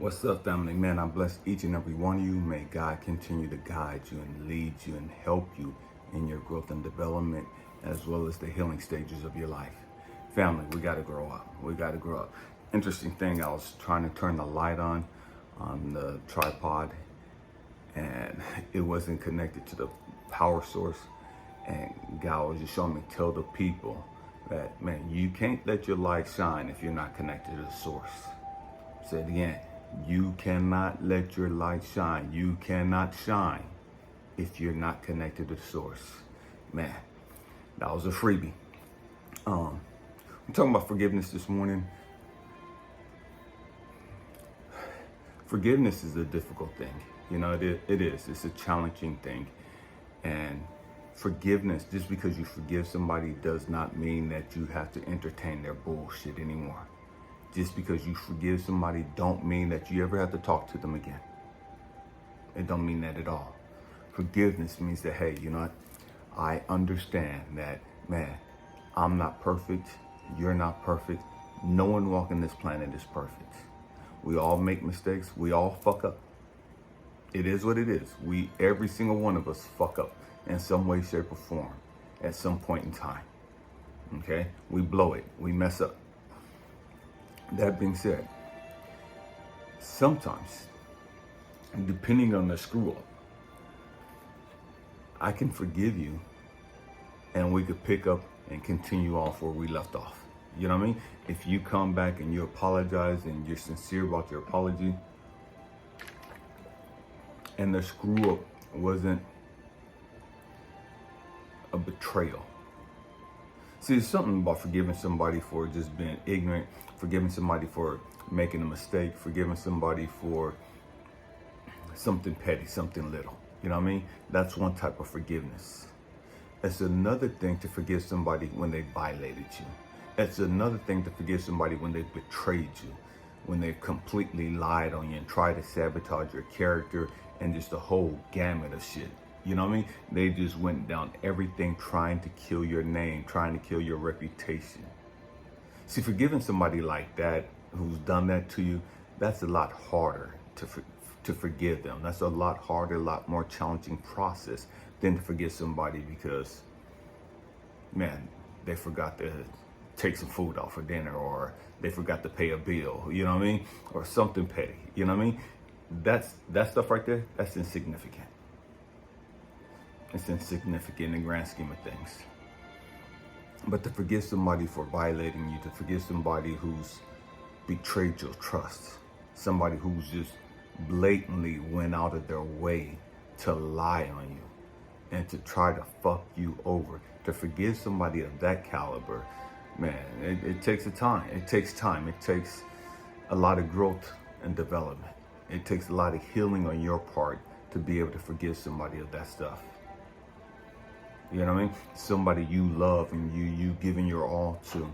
What's up, family? Man, I bless each and every one of you. May God continue to guide you and lead you and help you in your growth and development, as well as the healing stages of your life. Family, we got to grow up. We got to grow up. Interesting thing, I was trying to turn the light on the tripod, and it wasn't connected to the power source. And God was just showing me, tell the people that, man, you can't let your light shine if you're not connected to the source. Say it again. You cannot let your light shine. You cannot shine if you're not connected to the source. Man, that was a freebie. I'm talking about forgiveness this morning. Forgiveness is a difficult thing. You know, it is. It's a challenging thing. And forgiveness, just because you forgive somebody does not mean that you have to entertain their bullshit anymore. Just because you forgive somebody don't mean that you ever have to talk to them again. It don't mean that at all. Forgiveness means that, hey, you know what? I understand that, man, I'm not perfect. You're not perfect. No one walking this planet is perfect. We all make mistakes. We all fuck up. It is what it is. Every single one of us fuck up in some way, shape, or form at some point in time. Okay? We blow it. We mess up. That being said, sometimes, depending on the screw up, I can forgive you and we could pick up and continue off where we left off. You know what I mean? If you come back and you apologize and you're sincere about your apology, and the screw up wasn't a betrayal. See, there's something about forgiving somebody for just being ignorant, forgiving somebody for making a mistake, forgiving somebody for something petty, something little. You know what I mean? That's one type of forgiveness. It's another thing to forgive somebody when they violated you. It's another thing to forgive somebody when they betrayed you, when they've completely lied on you and tried to sabotage your character and just a whole gamut of shit. You know what I mean? They just went down everything trying to kill your name, trying to kill your reputation. See, forgiving somebody like that, who's done that to you, that's a lot harder to forgive them. That's a lot harder, a lot more challenging process than to forgive somebody because, man, they forgot to take some food out for dinner, or they forgot to pay a bill, you know what I mean? Or something petty, you know what I mean? That stuff right there, that's insignificant. It's insignificant in the grand scheme of things. But to forgive somebody for violating you, to forgive somebody who's betrayed your trust, somebody who's just blatantly went out of their way to lie on you and to try to fuck you over, to forgive somebody of that caliber, man, it takes a time. It takes time. It takes a lot of growth and development. It takes a lot of healing on your part to be able to forgive somebody of that stuff. You know what I mean? Somebody you love and you giving your all to,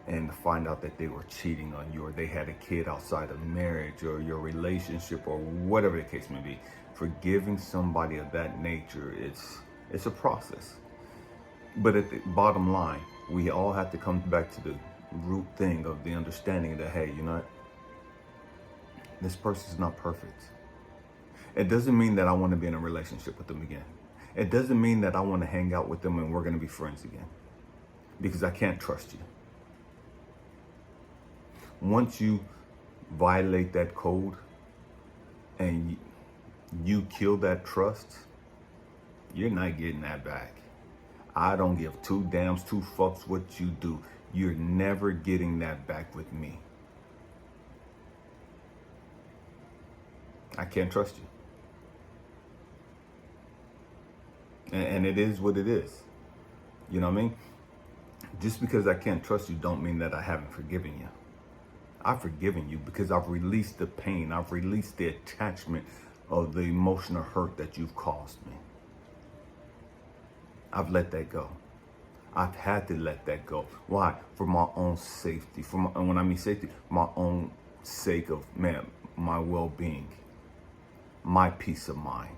and to find out that they were cheating on you, or they had a kid outside of marriage, or your relationship, or whatever the case may be. Forgiving somebody of that nature, it's a process. But at the bottom line, we all have to come back to the root thing of the understanding that, hey, you know what? This person's not perfect. It doesn't mean that I want to be in a relationship with them again. It doesn't mean that I want to hang out with them and we're going to be friends again, because I can't trust you. Once you violate that code and you kill that trust, you're not getting that back. I don't give two damns, two fucks what you do. You're never getting that back with me. I can't trust you. And it is what it is. You know what I mean? Just because I can't trust you don't mean that I haven't forgiven you. I've forgiven you because I've released the pain. I've released the attachment of the emotional hurt that you've caused me. I've let that go. I've had to let that go. Why? For my own safety. And when I mean safety, my own sake of, man, my well-being, my peace of mind,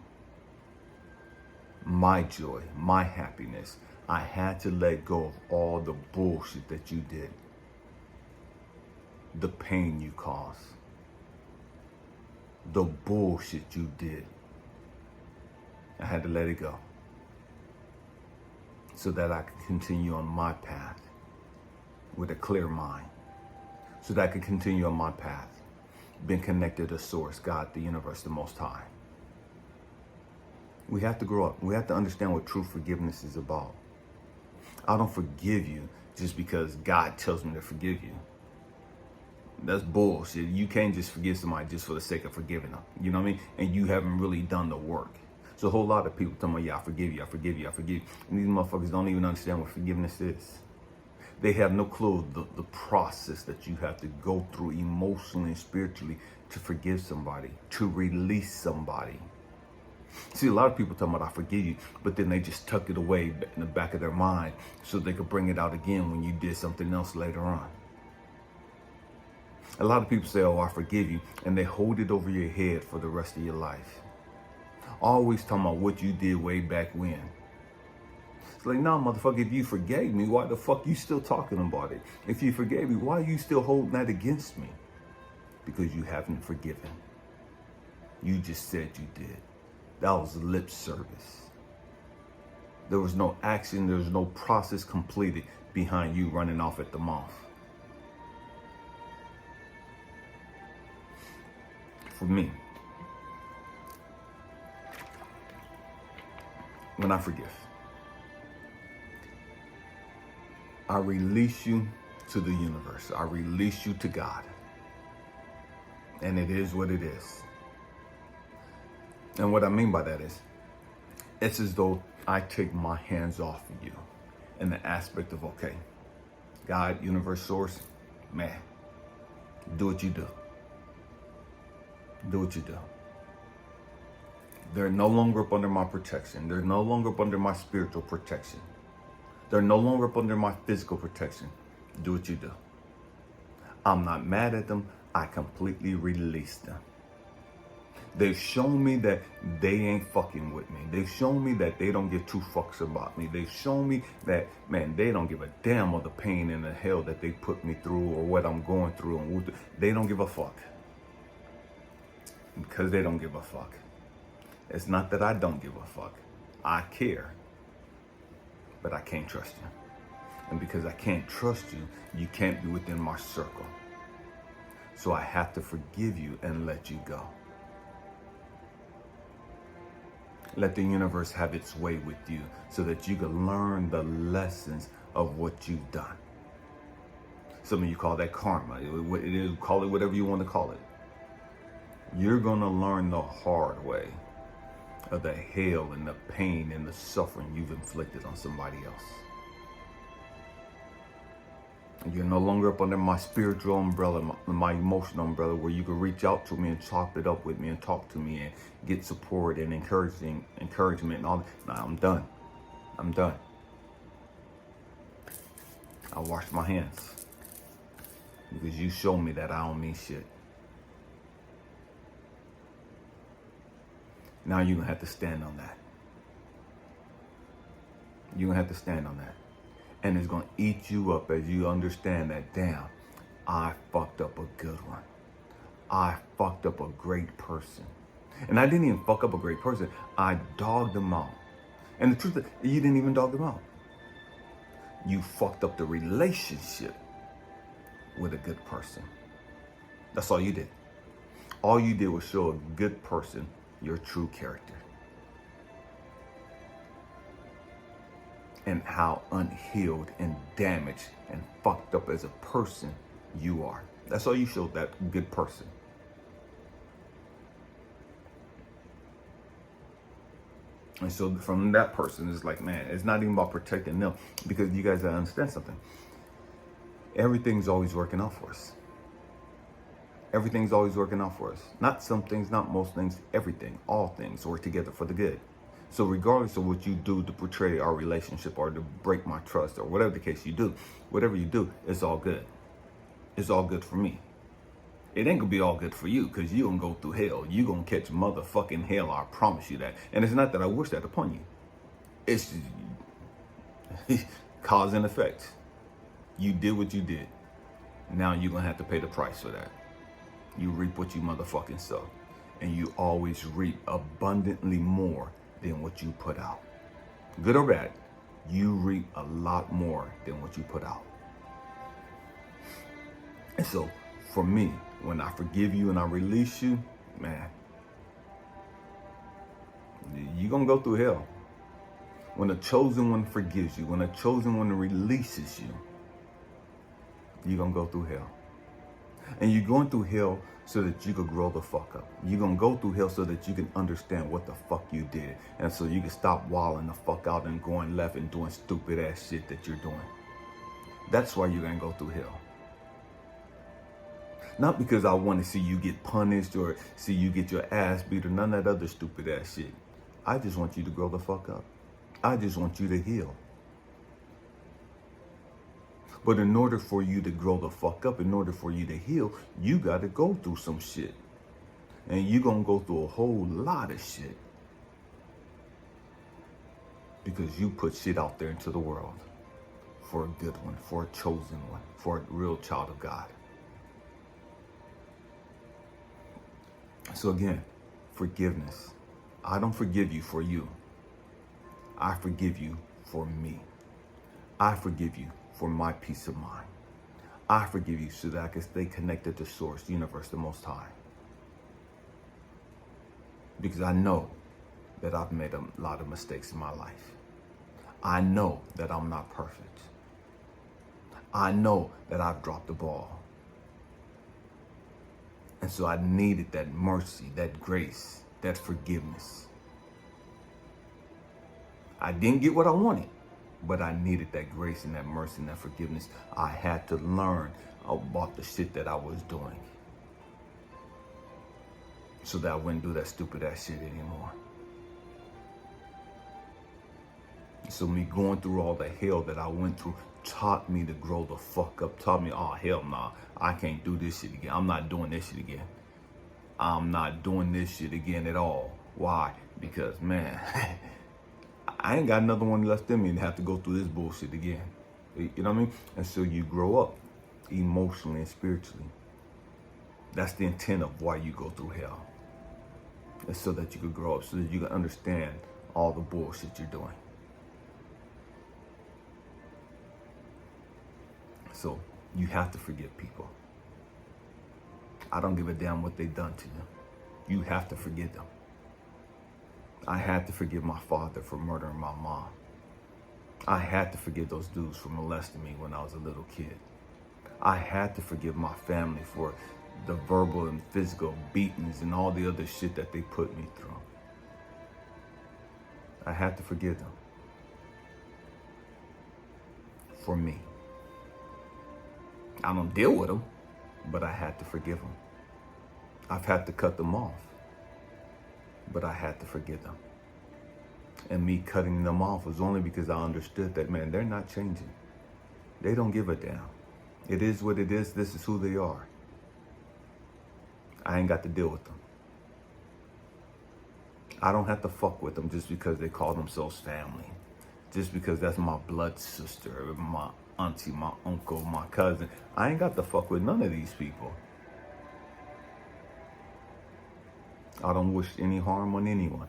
my joy, my happiness. I had to let go of all the bullshit that you did. The pain you caused. the bullshit you did. I had to let it go so that I could continue on my path with a clear mind, so that I could continue on my path, being connected to Source, God, the universe, the Most High. We have to grow up. We have to understand what true forgiveness is about. I don't forgive you just because God tells me to forgive you. That's bullshit. You can't just forgive somebody just for the sake of forgiving them. You know what I mean? And you haven't really done the work. So a whole lot of people tell me, yeah, I forgive you, I forgive you, I forgive you. And these motherfuckers don't even understand what forgiveness is. They have no clue the process that you have to go through emotionally and spiritually to forgive somebody, to release somebody. See, a lot of people talking about I forgive you, but then they just tuck it away in the back of their mind so they could bring it out again when you did something else later on. A lot of people say, oh, I forgive you, and they hold it over your head for the rest of your life. Always talking about what you did way back when. It's like, nah, motherfucker, if you forgave me, why the fuck you still talking about it? If you forgave me, why are you still holding that against me? Because you haven't forgiven. You just said you did. That was lip service. There was no action, there was no process completed behind you running off at the mouth. For me, when I forgive, I release you to the universe. I release you to God. And it is what it is. And what I mean by that is, it's as though I take my hands off of you in the aspect of, okay, God, universe, source, man, do what you do. Do what you do. They're no longer up under my protection. They're no longer up under my spiritual protection. They're no longer up under my physical protection. Do what you do. I'm not mad at them. I completely release them. They've shown me that they ain't fucking with me. They've shown me that they don't give two fucks about me. They've shown me that, man, they don't give a damn of the pain and the hell that they put me through or what I'm going through. And they don't give a fuck. Because they don't give a fuck. It's not that I don't give a fuck. I care. But I can't trust you. And because I can't trust you, you can't be within my circle. So I have to forgive you and let you go. Let the universe have its way with you so that you can learn the lessons of what you've done. Some of you call that karma. It is, call it whatever you want to call it. You're going to learn the hard way of the hell and the pain and the suffering you've inflicted on somebody else. You're no longer up under my spiritual umbrella, my emotional umbrella, where you can reach out to me and chop it up with me and talk to me and get support and encouragement and all that. Nah, I'm done. I'm done. I wash my hands because you showed me that I don't mean shit. Now you're going to have to stand on that. You're going to have to stand on that. And it's going to eat you up as you understand that, damn, I fucked up a good one. I fucked up a great person. And I didn't even fuck up a great person. I dogged them out. And the truth is, you didn't even dog them out. You fucked up the relationship with a good person. That's all you did. All you did was show a good person your true character. And how unhealed and damaged and fucked up as a person you are. That's all you showed that good person. And so from that person, it's like, man, it's not even about protecting them, because you guys gotta understand something. Everything's always working out for us. Everything's always working out for us. Not some things, not most things, everything, all things work together for the good. So regardless of what you do to betray our relationship or to break my trust or whatever the case you do, whatever you do, it's all good. It's all good for me. It ain't gonna be all good for you, because you gonna go through hell. You gonna catch motherfucking hell, I promise you that. And it's not that I wish that upon you. It's cause and effect. You did what you did. Now you're gonna have to pay the price for that. You reap what you motherfucking sow. and you always reap abundantly more than what you put out. Good or bad, you reap a lot more than what you put out. And so for me, when I forgive you and I release you, man, you're going to go through hell. When a chosen one forgives you, when a chosen one releases you, you're going to go through hell. And you're going through hell so that you could grow the fuck up. You're going to go through hell so that you can understand what the fuck you did. And so you can stop wilding the fuck out and going left and doing stupid ass shit that you're doing. That's why you're going to go through hell. Not because I want to see you get punished or see you get your ass beat or none of that other stupid ass shit. I just want you to grow the fuck up. I just want you to heal. But in order for you to grow the fuck up, in order for you to heal, you got to go through some shit. And you're going to go through a whole lot of shit. Because you put shit out there into the world for a good one, for a chosen one, for a real child of God. So again, forgiveness. I don't forgive you for you. I forgive you for me. I forgive you for my peace of mind. I forgive you so that I can stay connected to Source, the universe, the Most High. Because I know that I've made a lot of mistakes in my life. I know that I'm not perfect. I know that I've dropped the ball. And so I needed that mercy, that grace, that forgiveness. I didn't get what I wanted, but I needed that grace and that mercy and that forgiveness. I had to learn about the shit that I was doing so that I wouldn't do that stupid ass shit anymore. So me going through all the hell that I went through taught me to grow the fuck up, taught me, oh, hell nah, I can't do this shit again. I'm not doing this shit again. I'm not doing this shit again at all. Why? Because, man, I ain't got another one left in me to have to go through this bullshit again. You know what I mean? And so you grow up emotionally and spiritually. That's the intent of why you go through hell. It's so that you could grow up, so that you can understand all the bullshit you're doing. So you have to forgive people. I don't give a damn what they've done to you. You have to forgive them. I had to forgive my father for murdering my mom. I had to forgive those dudes for molesting me when I was a little kid. I had to forgive my family for the verbal and physical beatings and all the other shit that they put me through. I had to forgive them. For me. I don't deal with them, but I had to forgive them. I've had to cut them off, but I had to forgive them. And me cutting them off was only because I understood that, man, they're not changing. They don't give a damn. It is what it is. This is who they are. I ain't got to deal with them. I don't have to fuck with them just because they call themselves family. Just because that's my blood sister, my auntie, my uncle, my cousin. I ain't got to fuck with none of these people. I don't wish any harm on anyone.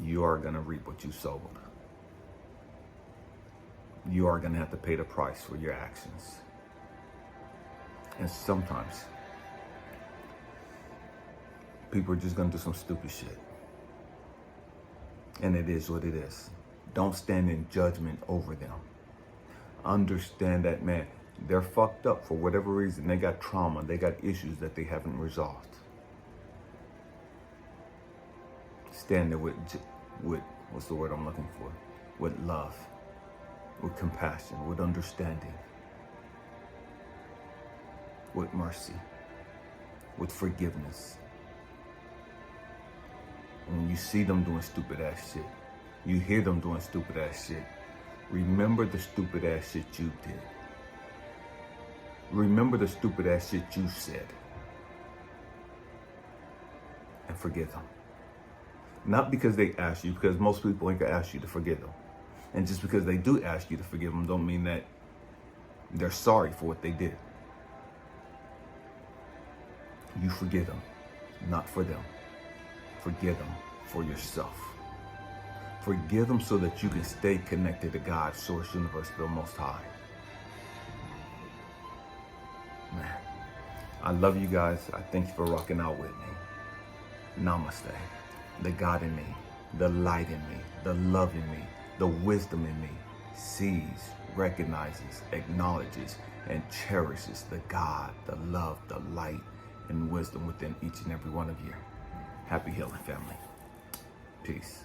You are going to reap what you sowed. You are going to have to pay the price for your actions. And sometimes people are just going to do some stupid shit. And it is what it is. Don't stand in judgment over them. Understand that, man, they're fucked up for whatever reason. They got trauma. They got issues that they haven't resolved. Stand there with what's the word I'm looking for? With love, with compassion, with understanding, with mercy, with forgiveness. And when you see them doing stupid ass shit, you hear them doing stupid ass shit, remember the stupid ass shit you did. Remember the stupid ass shit you said. And forgive them. Not because they ask you, because most people ain't gonna ask you to forgive them. And just because they do ask you to forgive them don't mean that they're sorry for what they did. You forgive them, not for them. Forgive them for yourself. Forgive them so that you can stay connected to God, Source, Universe, the Most High. Man, I love you guys. I thank you for rocking out with me. Namaste. The God in me, the light in me, the love in me, the wisdom in me sees, recognizes, acknowledges, and cherishes the God, the love, the light, and wisdom within each and every one of you. Happy healing, family. Peace.